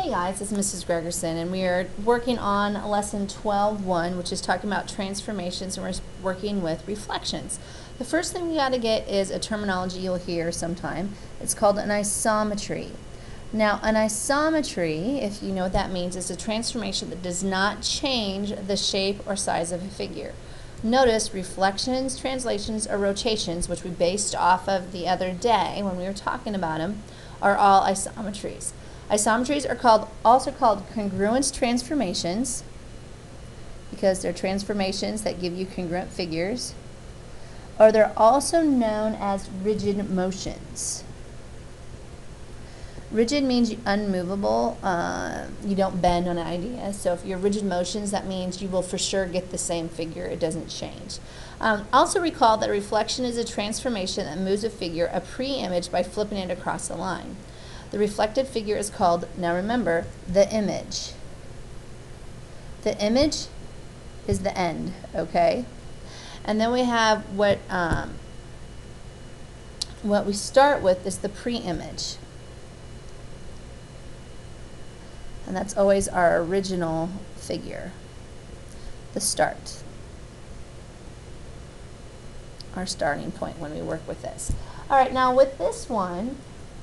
Hey guys, it's Mrs. Gregerson, and we are working on lesson 12.1, which is talking about transformations, and we're working with reflections. The first thing we got to get is a terminology you'll hear sometime. It's called an isometry. Now, an isometry, if you know what that means, is a transformation that does not change the shape or size of a figure. Notice reflections, translations, or rotations, which we based off of the other day when we were talking about them, are all isometries. Isometries are also called congruence transformations because they're transformations that give you congruent figures, or they're also known as rigid motions. Rigid means unmovable, you don't bend on an idea. So if you're rigid motions, that means you will for sure get the same figure, it doesn't change. Also recall that a reflection is a transformation that moves a figure, a pre-image, by flipping it across a line. The reflected figure is called, now remember, the image. The image is the end, okay? And then we have what we start with is the pre-image. And that's always our original figure, the start, our starting point when we work with this. All right, now with this one,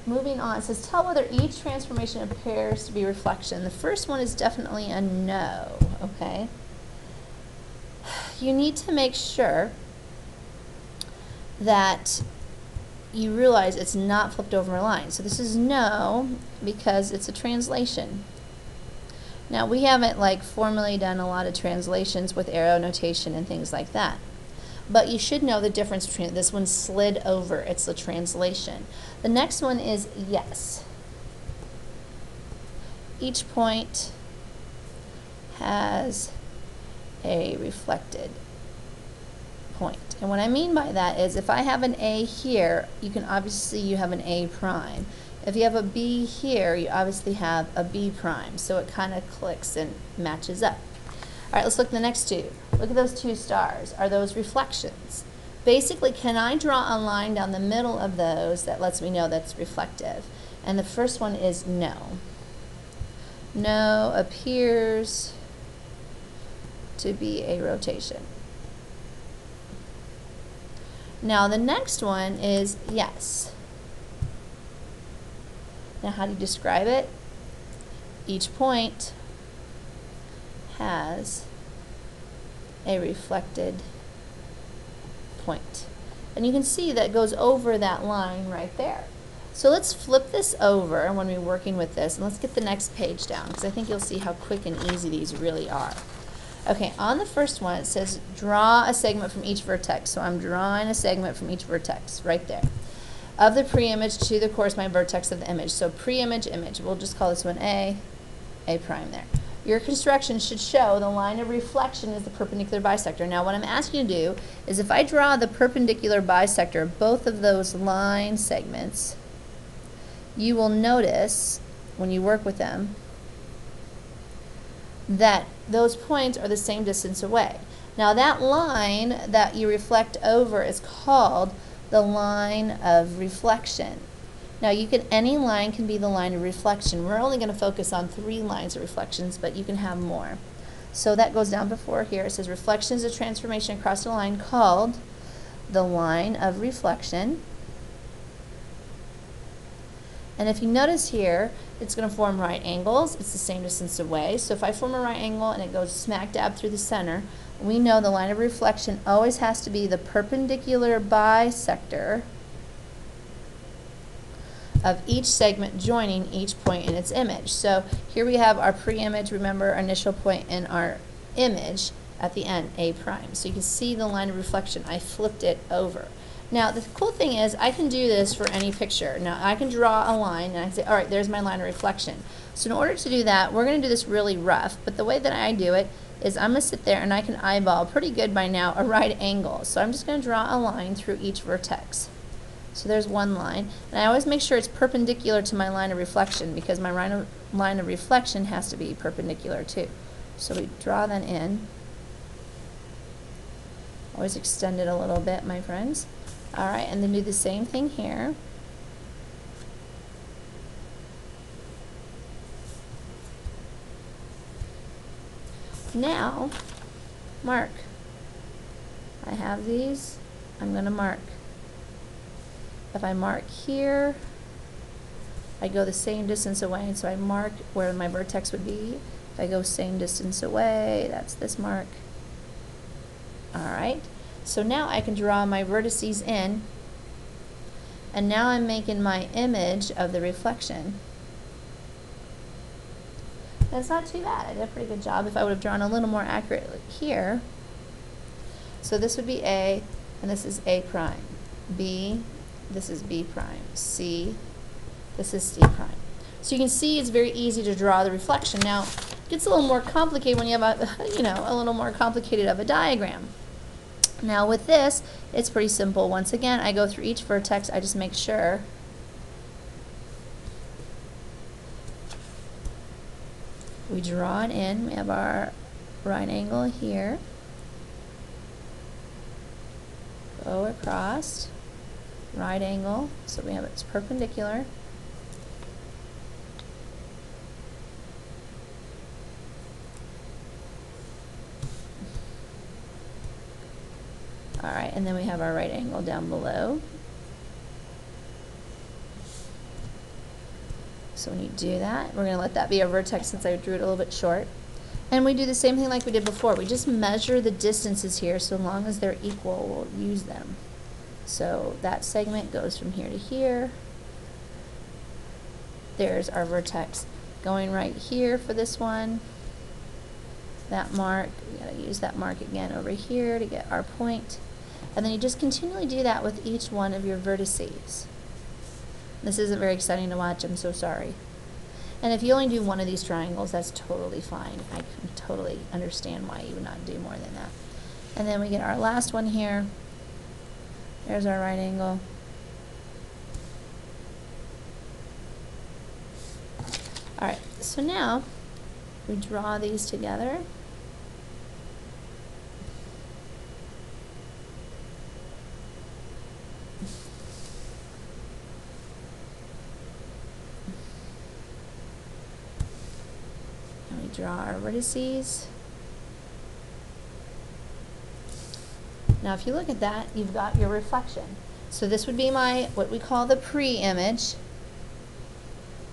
moving on, it says tell whether each transformation appears to be reflection. The first one is definitely a no, okay? You need to make sure that you realize it's not flipped over a line. So this is no because it's a translation. Now we haven't formally done a lot of translations with arrow notation and things like that. But you should know the difference between this one slid over, it's a translation. The next one is yes. Each point has a reflected point. And what I mean by that is if I have an A here, you have an A prime. If you have a B here, you obviously have a B prime. So it kind of clicks and matches up. All right, let's look at the next two. Look at those two stars. Are those reflections? Basically, can I draw a line down the middle of those that lets me know that's reflective? And the first one is no. No appears to be a rotation. Now the next one is yes. Now how do you describe it? Each point has a reflected point. And you can see that goes over that line right there. So let's flip this over when we're working with this, and let's get the next page down because I think you'll see how quick and easy these really are. Okay, on the first one it says draw a segment from each vertex. So I'm drawing a segment from each vertex right there of the pre-image to the corresponding vertex of the image. So pre-image, image. We'll just call this one A prime there. Your construction should show the line of reflection is the perpendicular bisector. Now what I'm asking you to do is if I draw the perpendicular bisector of both of those line segments, you will notice when you work with them that those points are the same distance away. Now that line that you reflect over is called the line of reflection. Now any line can be the line of reflection. We're only going to focus on 3 lines of reflections, but you can have more. So that goes down before here. It says reflection is a transformation across a line called the line of reflection. And if you notice here, it's going to form right angles. It's the same distance away. So if I form a right angle and it goes smack dab through the center, we know the line of reflection always has to be the perpendicular bisector of each segment joining each point in its image. So here we have our pre-image, remember our initial point in our image at the end, A prime. So you can see the line of reflection. I flipped it over. Now the cool thing is I can do this for any picture. Now I can draw a line and I say, all right, there's my line of reflection. So in order to do that, we're going to do this really rough, but the way that I do it is I'm going to sit there and I can eyeball pretty good by now a right angle. So I'm just going to draw a line through each vertex. So there's one line, and I always make sure it's perpendicular to my line of reflection because my line of reflection has to be perpendicular too. So we draw that in. Always extend it a little bit, my friends. All right, and then do the same thing here. Now, mark. I have these, I'm going to mark. If I mark here, I go the same distance away, and so I mark where my vertex would be. If I go same distance away, that's this mark. Alright, so now I can draw my vertices in, and now I'm making my image of the reflection. That's not too bad. I did a pretty good job. If I would have drawn a little more accurately here, so this would be A, and this is A prime. B, this is B prime. C, this is C prime. So you can see it's very easy to draw the reflection. Now, it gets a little more complicated when you have a little more complicated of a diagram. Now with this, it's pretty simple. Once again, I go through each vertex, I just make sure we draw it in. We have our right angle here. Go across, right angle, so we have it's perpendicular. Alright, and then we have our right angle down below. So when you do that, we're going to let that be our vertex since I drew it a little bit short. And we do the same thing like we did before. We just measure the distances here, so long as they're equal, we'll use them. So that segment goes from here to here. There's our vertex going right here for this one. That mark, we got to use that mark again over here to get our point. And then you just continually do that with each one of your vertices. This isn't very exciting to watch, I'm so sorry. And if you only do one of these triangles, that's totally fine. I can totally understand why you would not do more than that. And then we get our last one here. There's our right angle. Alright, so now we draw these together. And we draw our vertices. Now if you look at that, you've got your reflection. So this would be my, what we call the pre-image,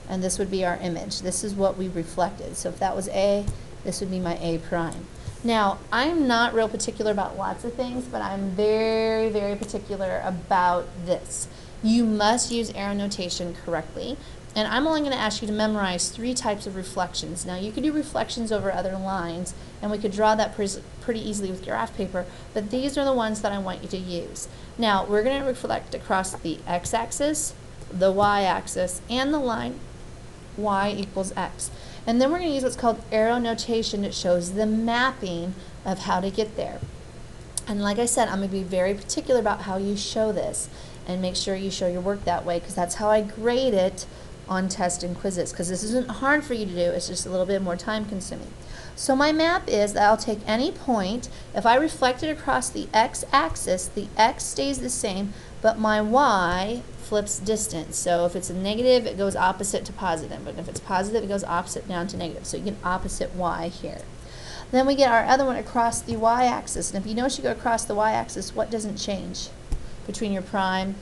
and this would be our image. This is what we reflected. So if that was A, this would be my A prime. Now, I'm not real particular about lots of things, but I'm very, very particular about this. You must use arrow notation correctly. And I'm only going to ask you to memorize 3 types of reflections. Now, you could do reflections over other lines, and we could draw that pretty easily with graph paper, but these are the ones that I want you to use. Now, we're going to reflect across the x-axis, the y-axis, and the line y equals x. And then we're going to use what's called arrow notation that shows the mapping of how to get there. And like I said, I'm going to be very particular about how you show this, and make sure you show your work that way, because that's how I grade it on tests and quizzes, because this isn't hard for you to do, it's just a little bit more time consuming. So my map is that I'll take any point, if I reflect it across the x-axis, the x stays the same, but my y flips distance. So if it's a negative, it goes opposite to positive, but if it's positive, it goes opposite down to negative. So you get opposite y here. Then we get our other one across the y-axis, and if you notice you go across the y-axis, what doesn't change between your prime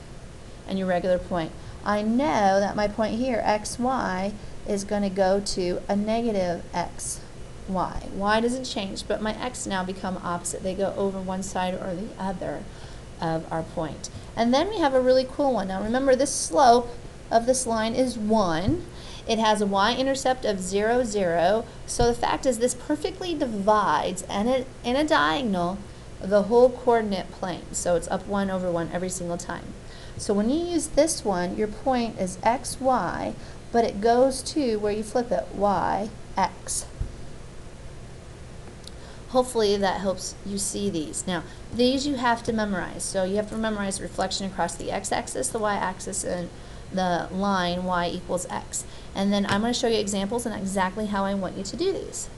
and your regular point? I know that my point here, xy, is going to go to a negative xy. Y doesn't change, but my x now become opposite. They go over one side or the other of our point. And then we have a really cool one. Now remember, this slope of this line is 1. It has a y-intercept of 0, 0. So the fact is this perfectly divides in a diagonal the whole coordinate plane. So it's up 1 over 1 every single time. So when you use this one, your point is xy, but it goes to where you flip it, yx. Hopefully that helps you see these. Now, these you have to memorize. So you have to memorize reflection across the x-axis, the y-axis, and the line y equals x. And then I'm going to show you examples and exactly how I want you to do these.